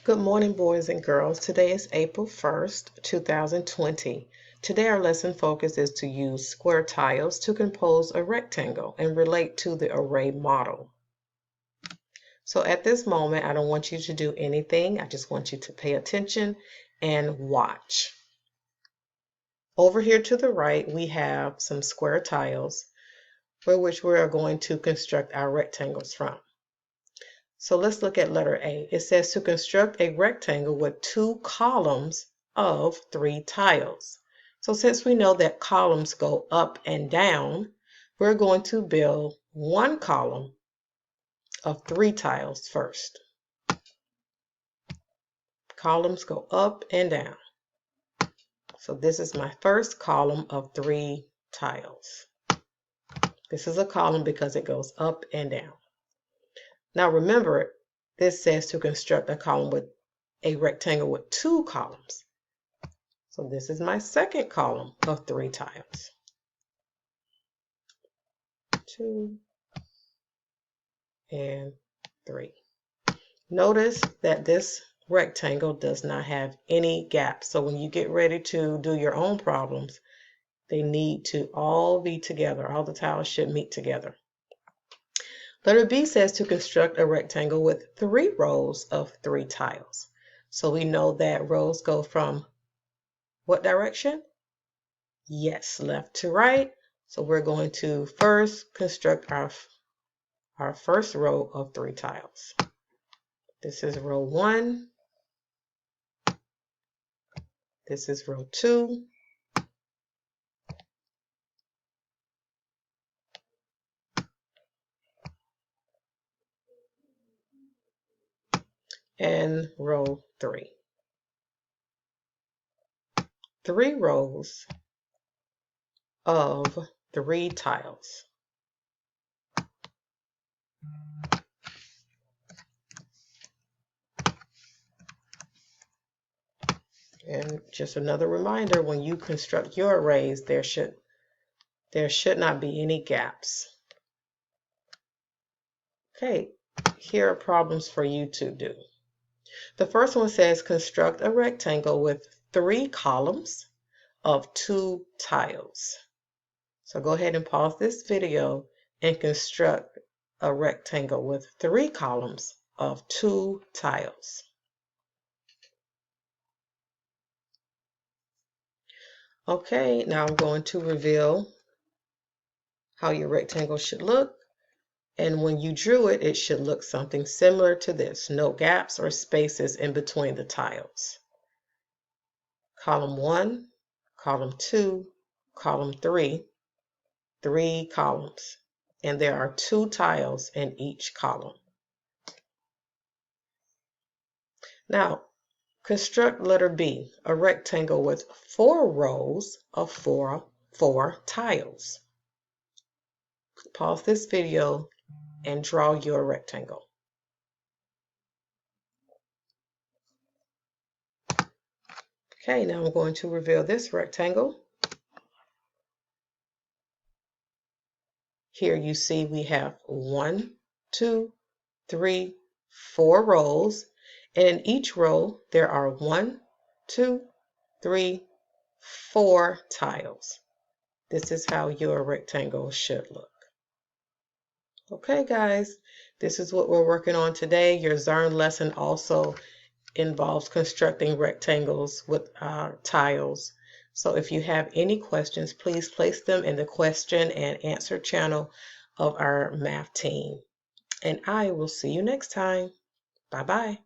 Good morning, boys and girls. Today is April 1st, 2020. Today our lesson focus is to use square tiles to compose a rectangle and relate to the array model. So at this moment, I don't want you to do anything. I just want you to pay attention and watch. Over here to the right, we have some square tiles for which we are going to construct our rectangles from. So let's look at letter A. It says to construct a rectangle with two columns of 3 tiles. So since we know that columns go up and down, we're going to build one column of 3 tiles first. Columns go up and down. So this is my first column of 3 tiles. This is a column because it goes up and down. Now remember, this says to construct a column with a rectangle with 2 columns. So this is my second column of 3 tiles. 2 and 3. Notice that this rectangle does not have any gaps. So when you get ready to do your own problems, they need to all be together. All the tiles should meet together. Letter B says to construct a rectangle with 3 rows of 3 tiles. So we know that rows go from what direction? Yes, left to right. So we're going to first construct our first row of 3 tiles. This is row 1. This is row 2. And row 3. 3 rows of 3 tiles. And just another reminder, when you construct your arrays, there should not be any gaps. Okay, here are problems for you to do. The first one says construct a rectangle with 3 columns of 2 tiles. So go ahead and pause this video and construct a rectangle with 3 columns of 2 tiles. Okay, now I'm going to reveal how your rectangle should look. And when you drew it, it should look something similar to this. No gaps or spaces in between the tiles. Column 1, column 2, column 3, 3 columns. And there are 2 tiles in each column. Now, construct letter B, a rectangle with 4 rows of 4 tiles. Pause this video and draw your rectangle. Okay, now I'm going to reveal this rectangle. Here you see we have 1, 2, 3, 4 rows, and in each row there are 1, 2, 3, 4 tiles. This is how your rectangle should look. Okay, guys, this is what we're working on today. Your Zern lesson also involves constructing rectangles with tiles. So if you have any questions, please place them in the question and answer channel of our math team. And I will see you next time. Bye-bye.